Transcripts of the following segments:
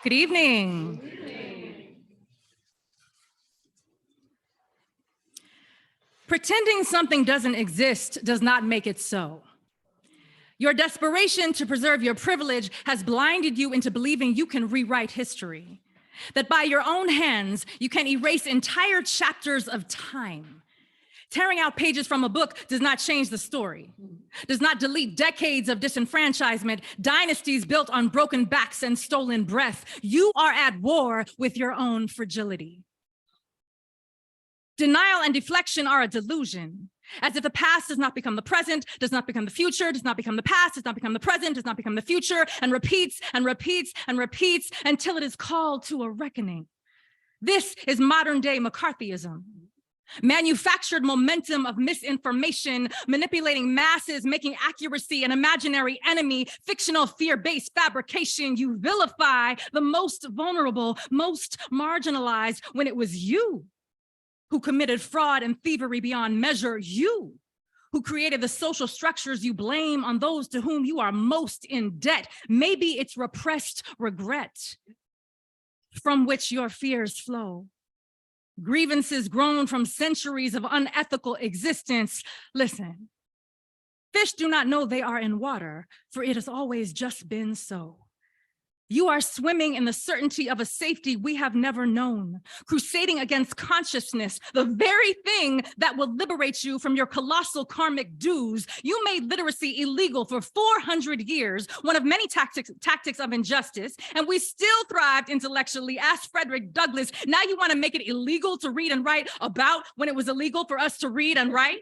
Good evening. Pretending something doesn't exist does not make it so. Your desperation to preserve your privilege has blinded you into believing you can rewrite history, that by your own hands, you can erase entire chapters of time. Tearing out pages from a book does not change the story, does not delete decades of disenfranchisement, dynasties built on broken backs and stolen breath. You are at war with your own fragility. Denial and deflection are a delusion, as if the past does not become the present, does not become the future, does not become the past, does not become the present, does not become the future, and repeats and repeats and repeats until it is called to a reckoning. This is modern day McCarthyism. Manufactured momentum of misinformation, manipulating masses, making accuracy an imaginary enemy, fictional fear-based fabrication. You vilify the most vulnerable, most marginalized, when it was you who committed fraud and thievery beyond measure, you who created the social structures you blame on those to whom you are most in debt. Maybe it's repressed regret from which your fears flow. Grievances grown from centuries of unethical existence. Listen, fish do not know they are in water, for it has always just been so. You are swimming in the certainty of a safety we have never known, crusading against consciousness, the very thing that will liberate you from your colossal karmic dues. You made literacy illegal for 400 years, one of many tactics of injustice, and we still thrived intellectually. Ask Frederick Douglass. Now you want to make it illegal to read and write about when it was illegal for us to read and write?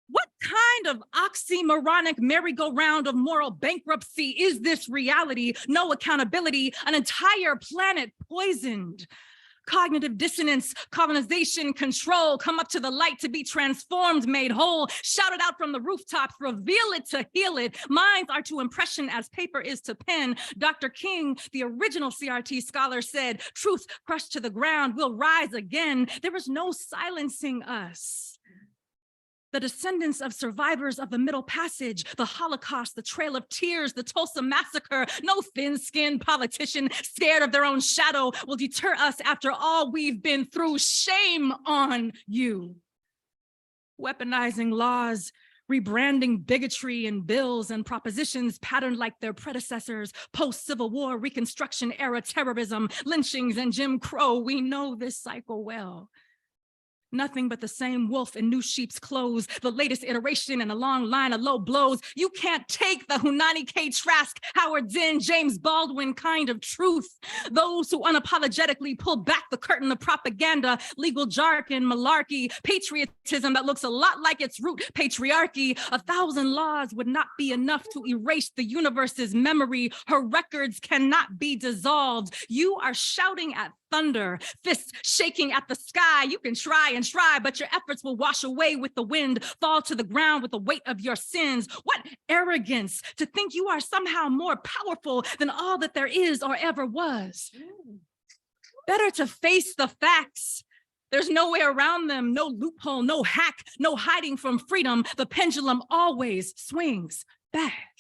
What kind of oxymoronic merry-go-round of moral bankruptcy is this reality? No accountability, an entire planet poisoned. Cognitive dissonance, colonization, control, come up to the light to be transformed, made whole, shout it out from the rooftops, reveal it to heal it. Minds are to impression as paper is to pen. Dr. King, the original CRT scholar, said, truth crushed to the ground will rise again. There is no silencing us. The descendants of survivors of the Middle Passage, the Holocaust, the Trail of Tears, the Tulsa Massacre, no thin-skinned politician scared of their own shadow will deter us after all we've been through. Shame on you. Weaponizing laws, rebranding bigotry in bills and propositions patterned like their predecessors, post-Civil War, Reconstruction era terrorism, lynchings, and Jim Crow. We know this cycle well. Nothing but the same wolf in new sheep's clothes, the latest iteration in a long line of low blows. You can't take the Hunani K. Trask, Howard Zinn, James Baldwin kind of truth. Those who unapologetically pull back the curtain of propaganda, legal jargon, malarkey, patriotism that looks a lot like its root, patriarchy. 1,000 laws would not be enough to erase the universe's memory. Her records cannot be dissolved. You are shouting at thunder, fists shaking at the sky. You can try and try, but your efforts will wash away with the wind, fall to the ground with the weight of your sins. What arrogance to think you are somehow more powerful than all that there is or ever was. Better to face the facts. There's no way around them, no loophole, no hack, no hiding from freedom. The pendulum always swings back.